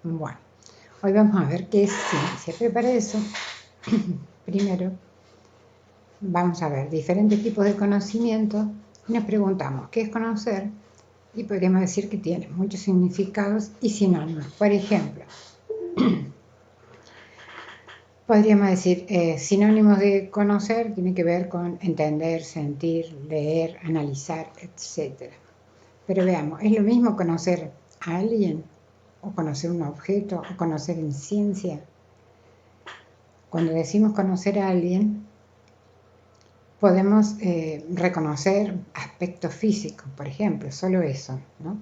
Bueno, hoy vamos a ver qué es ciencia, pero para eso, primero, vamos a ver diferentes tipos de conocimiento y nos preguntamos qué es conocer y podríamos decir que tiene muchos significados y sinónimos. Por ejemplo, podríamos decir sinónimos de conocer tiene que ver con entender, sentir, leer, analizar, etc. Pero veamos, ¿es lo mismo conocer a alguien o conocer un objeto o conocer en ciencia? Cuando decimos conocer a alguien, podemos reconocer aspectos físicos, por ejemplo, solo eso, ¿no?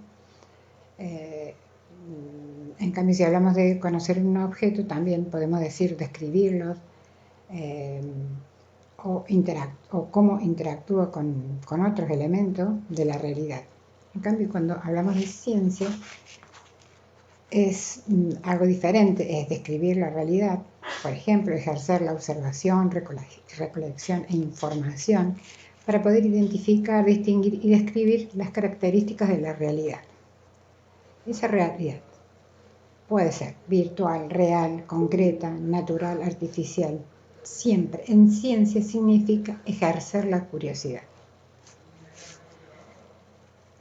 En cambio, si hablamos de conocer un objeto, también podemos decir describirlo o cómo interactúa con otros elementos de la realidad. En cambio, cuando hablamos de ciencia, es algo diferente, es describir la realidad, por ejemplo, ejercer la observación, recolección e información para poder identificar, distinguir y describir las características de la realidad. Esa realidad puede ser virtual, real, concreta, natural, artificial. Siempre en ciencia significa ejercer la curiosidad.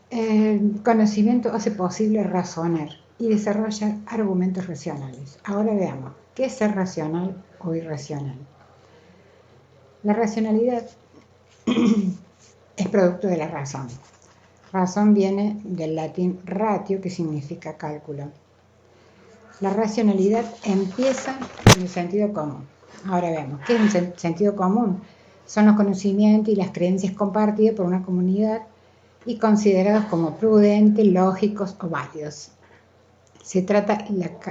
El conocimiento hace posible razonar y desarrollar argumentos racionales. Ahora veamos, ¿qué es ser racional o irracional? La racionalidad es producto de la razón. Razón viene del latín ratio, que significa cálculo. La racionalidad empieza con el sentido común. Ahora vemos, ¿qué es el sentido común? Son los conocimientos y las creencias compartidas por una comunidad y considerados como prudentes, lógicos o válidos. Se trata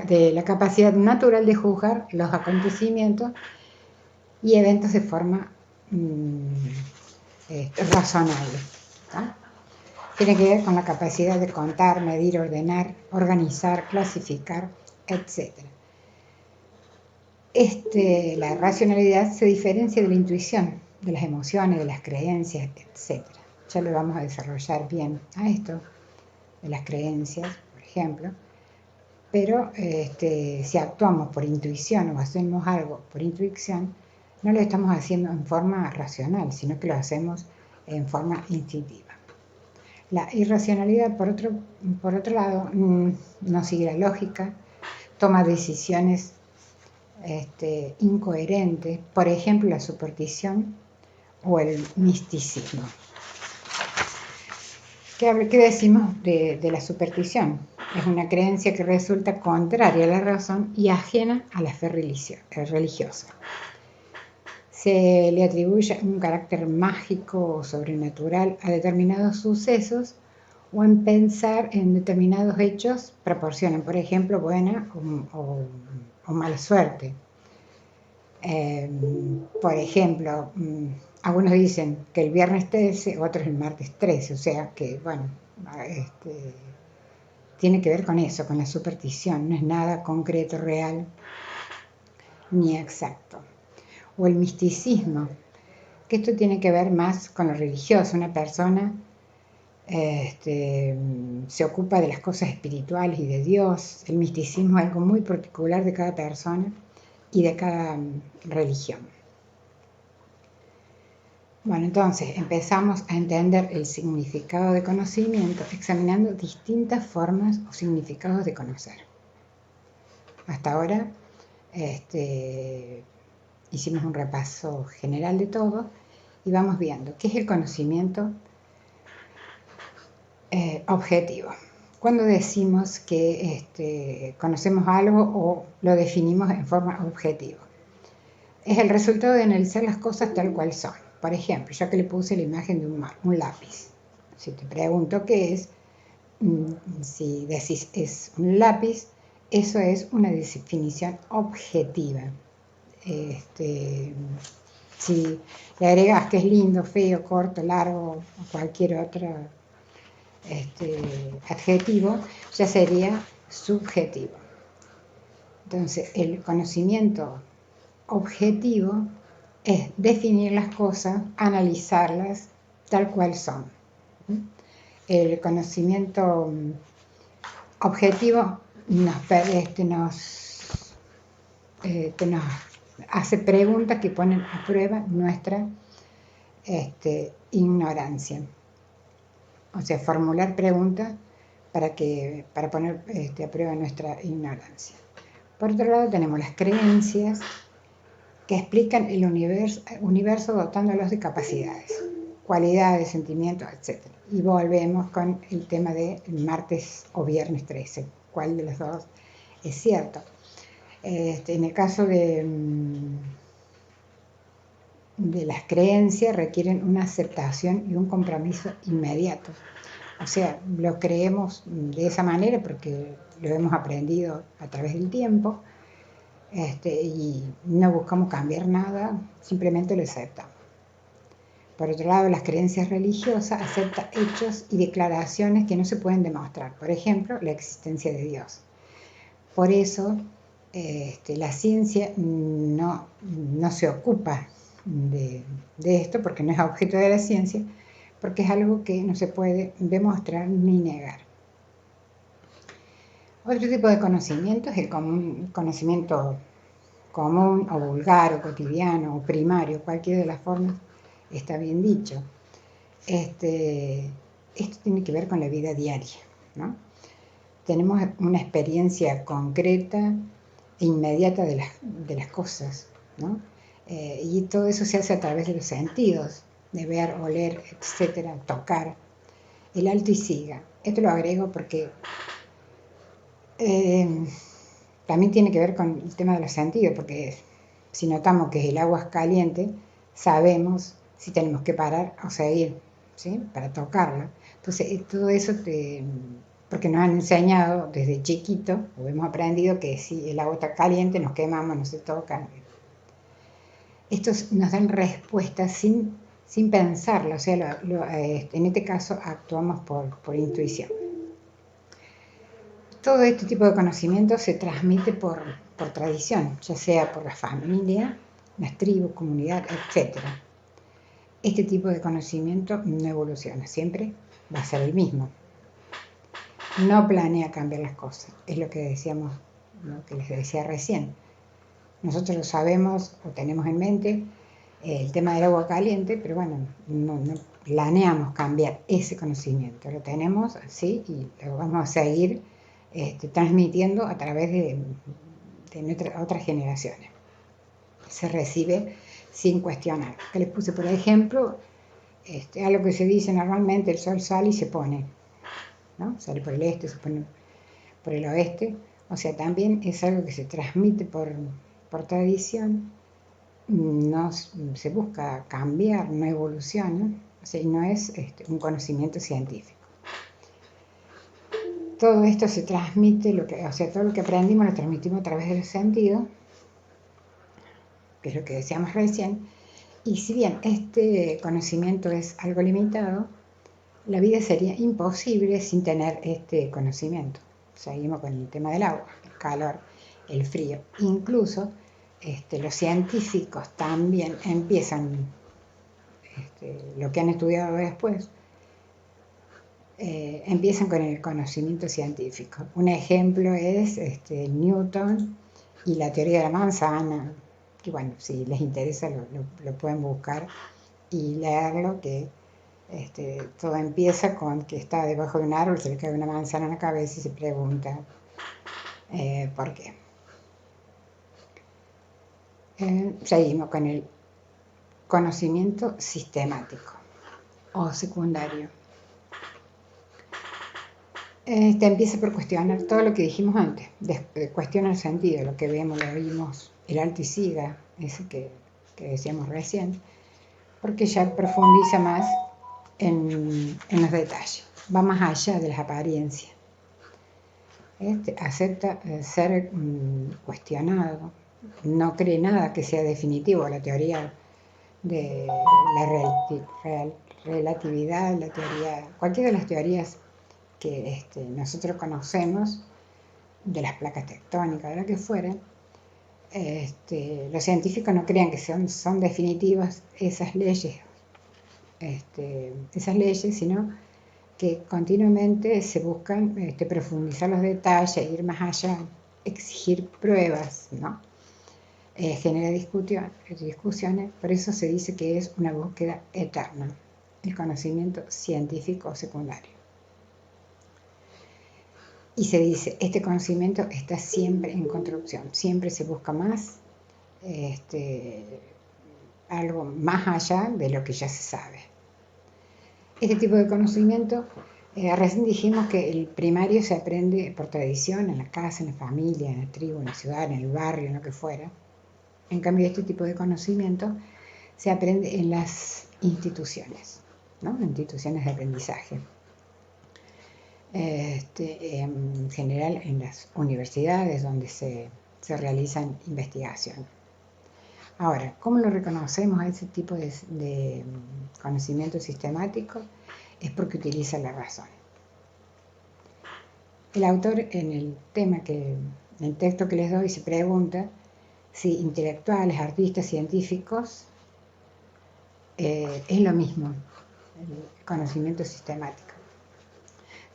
de la capacidad natural de juzgar los acontecimientos y eventos de forma razonable. ¿Tá? Tiene que ver con la capacidad de contar, medir, ordenar, organizar, clasificar, etc. La racionalidad se diferencia de la intuición, de las emociones, de las creencias, etc. Ya lo vamos a desarrollar bien a esto, de las creencias, por ejemplo. Pero si actuamos por intuición o hacemos algo por intuición, no lo estamos haciendo en forma racional, sino que lo hacemos en forma instintiva. La irracionalidad, por otro lado, no sigue la lógica, toma decisiones incoherentes, por ejemplo, la superstición o el misticismo. ¿Qué decimos de la superstición? Es una creencia que resulta contraria a la razón y ajena a la fe religiosa. Se le atribuye un carácter mágico o sobrenatural a determinados sucesos o en pensar en determinados hechos proporcionan, por ejemplo, buena o mala suerte. Por ejemplo, algunos dicen que el viernes 13, otros el martes 13, o sea que, bueno, tiene que ver con eso, con la superstición, no es nada concreto, real, ni exacto. O el misticismo, que esto tiene que ver más con lo religioso, una persona se ocupa de las cosas espirituales y de Dios, el misticismo es algo muy particular de cada persona y de cada religión. Bueno, entonces empezamos a entender el significado de conocimiento examinando distintas formas o significados de conocer. Hasta ahora hicimos un repaso general de todo y vamos viendo qué es el conocimiento objetivo. Cuando decimos que conocemos algo o lo definimos en forma objetiva, es el resultado de analizar las cosas tal cual son. Por ejemplo, ya que le puse la imagen de un lápiz. Si te pregunto qué es, si decís es un lápiz, eso es una definición objetiva. Si le agregas que es lindo, feo, corto, largo o cualquier otro adjetivo, ya sería subjetivo. Entonces, el conocimiento objetivo es definir las cosas, analizarlas tal cual son. El conocimiento objetivo nos hace preguntas que ponen a prueba nuestra ignorancia. O sea, formular preguntas para poner a prueba nuestra ignorancia. Por otro lado, tenemos las creencias que explican el universo dotándolos de capacidades, cualidades, sentimientos, etc. Y volvemos con el tema del martes o viernes 13. ¿Cuál de los dos es cierto? En el caso de las creencias requieren una aceptación y un compromiso inmediato. O sea, lo creemos de esa manera porque lo hemos aprendido a través del tiempo, y no buscamos cambiar nada, simplemente lo aceptamos. Por otro lado, las creencias religiosas aceptan hechos y declaraciones que no se pueden demostrar. Por ejemplo, la existencia de Dios. Por eso, la ciencia no se ocupa de esto, porque no es objeto de la ciencia, porque es algo que no se puede demostrar ni negar. Otro tipo de conocimiento es el conocimiento común o vulgar o cotidiano o primario, cualquiera de las formas está bien dicho. Esto tiene que ver con la vida diaria, ¿no? Tenemos una experiencia concreta e inmediata de las cosas, ¿no? Y todo eso se hace a través de los sentidos, de ver, oler, etcétera, tocar. El alto y siga. Esto lo agrego porque también tiene que ver con el tema de los sentidos, porque si notamos que el agua es caliente, sabemos si tenemos que parar o seguir, ¿sí? Para tocarla. Entonces, todo eso porque nos han enseñado desde chiquito, o hemos aprendido que si el agua está caliente, nos quemamos, no se toca. Estos nos dan respuestas sin pensarlo, o sea, en este caso actuamos por intuición. Todo este tipo de conocimiento se transmite por tradición, ya sea por la familia, las tribus, comunidad, etc. Este tipo de conocimiento no evoluciona, siempre va a ser el mismo. No planea cambiar las cosas, es lo que decíamos, lo que les decía recién. Nosotros lo sabemos o tenemos en mente el tema del agua caliente, pero bueno, no planeamos cambiar ese conocimiento. Lo tenemos así y lo vamos a seguir transmitiendo a través de otras generaciones. Se recibe sin cuestionar. Que les puse por ejemplo, algo que se dice normalmente: el sol sale y se pone, ¿no? Sale por el este, se pone por el oeste. O sea, también es algo que se transmite por tradición, no se busca cambiar, no evoluciona, o sea, y no es un conocimiento científico. Todo esto se transmite, todo lo que aprendimos lo transmitimos a través de los sentidos, que es lo que decíamos recién, y si bien este conocimiento es algo limitado, la vida sería imposible sin tener este conocimiento. Seguimos con el tema del agua, el calor, el frío. Incluso los científicos también empiezan, lo que han estudiado después, empiezan con el conocimiento científico. Un ejemplo es Newton y la teoría de la manzana, que bueno, si les interesa lo pueden buscar y leerlo, que todo empieza con que está debajo de un árbol, se le cae una manzana en la cabeza y se pregunta por qué. Seguimos con el conocimiento sistemático o secundario. Empieza por cuestionar todo lo que dijimos antes, cuestiona el sentido, lo que vemos, lo oímos, el alto y siga, ese que decíamos recién, porque ya profundiza más en los detalles, va más allá de las apariencias. Acepta ser cuestionado, no cree nada que sea definitivo. La teoría de la relatividad, cualquiera de las teorías que nosotros conocemos, de las placas tectónicas, de lo que fuera, los científicos no crean que son definitivas esas leyes, sino que continuamente se buscan profundizar los detalles, ir más allá, exigir pruebas, ¿no? Genera discusiones, por eso se dice que es una búsqueda eterna, el conocimiento científico secundario. Y se dice, este conocimiento está siempre en construcción, siempre se busca más, algo más allá de lo que ya se sabe. Este tipo de conocimiento, recién dijimos que el primario se aprende por tradición, en la casa, en la familia, en la tribu, en la ciudad, en el barrio, en lo que fuera. En cambio, este tipo de conocimiento se aprende en las instituciones, ¿no? Instituciones de aprendizaje. En general en las universidades donde se realizan investigaciones. Ahora, ¿cómo lo reconocemos a ese tipo de conocimiento sistemático? Es porque utiliza la razón. El autor en el texto que les doy se pregunta si intelectuales, artistas, científicos es lo mismo, el conocimiento sistemático.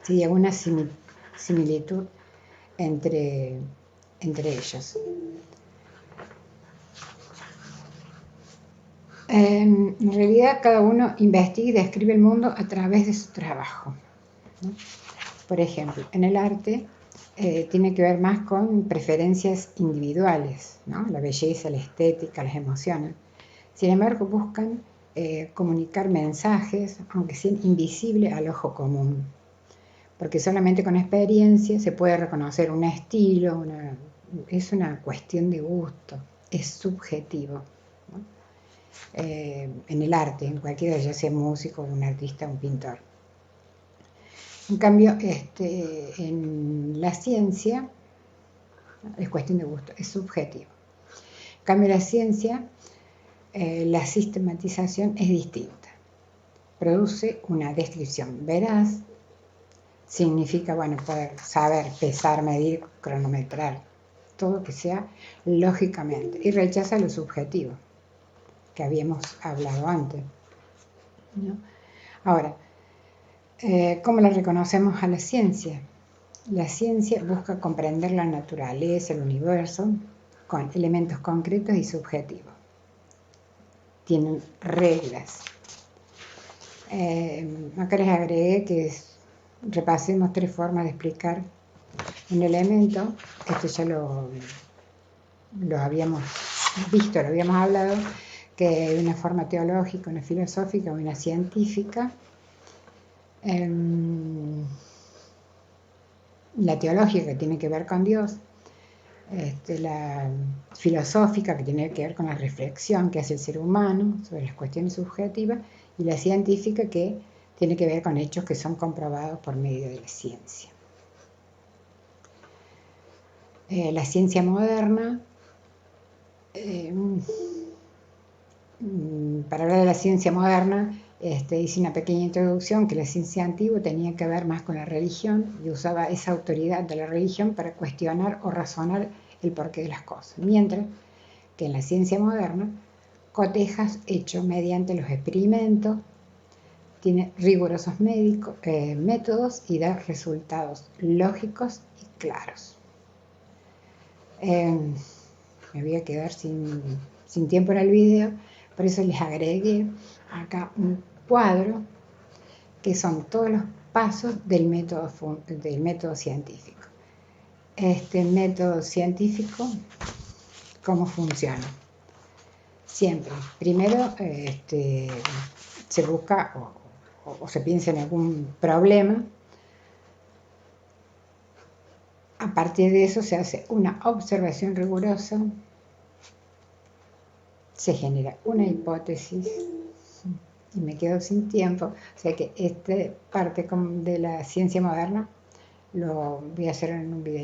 Si hay alguna similitud entre ellos. En realidad cada uno investiga y describe el mundo a través de su trabajo, ¿no? Por ejemplo, en el arte tiene que ver más con preferencias individuales, ¿no? La belleza, la estética, las emociones. Sin embargo, buscan comunicar mensajes, aunque sean invisibles al ojo común, porque solamente con experiencia se puede reconocer un estilo, es una cuestión de gusto, es subjetivo, ¿no? En el arte, en cualquiera, ya sea músico, un artista, un pintor. En cambio, en la ciencia es cuestión de gusto, es subjetivo. En cambio, la ciencia, la sistematización es distinta. Produce una descripción veraz, significa, bueno, poder saber, pesar, medir, cronometrar, todo que sea lógicamente, y rechaza lo subjetivo, que habíamos hablado antes, ¿no? Ahora, ¿cómo la reconocemos a la ciencia? La ciencia busca comprender la naturaleza, el universo, con elementos concretos y subjetivos. Tienen reglas. Acá les agregué que repasemos 3 formas de explicar un elemento. Esto ya lo habíamos visto, lo habíamos hablado, que hay una forma teológica, una filosófica, una científica. La teológica, que tiene que ver con Dios, la filosófica, que tiene que ver con la reflexión que hace el ser humano sobre las cuestiones subjetivas, y la científica, que tiene que ver con hechos que son comprobados por medio de la ciencia. La ciencia moderna, para hablar de la ciencia moderna, hice una pequeña introducción, que la ciencia antigua tenía que ver más con la religión y usaba esa autoridad de la religión para cuestionar o razonar el porqué de las cosas, mientras que en la ciencia moderna cotejas hechos mediante los experimentos, tiene rigurosos métodos y da resultados lógicos y claros. Me voy a quedar sin tiempo en el video, por eso les agregué acá un cuadro que son todos los pasos del método científico. Este método científico, ¿cómo funciona? Siempre, primero se busca o se piensa en algún problema. A partir de eso se hace una observación rigurosa, se genera una hipótesis, y me quedo sin tiempo, o sea que esta parte de la ciencia moderna lo voy a hacer en un video.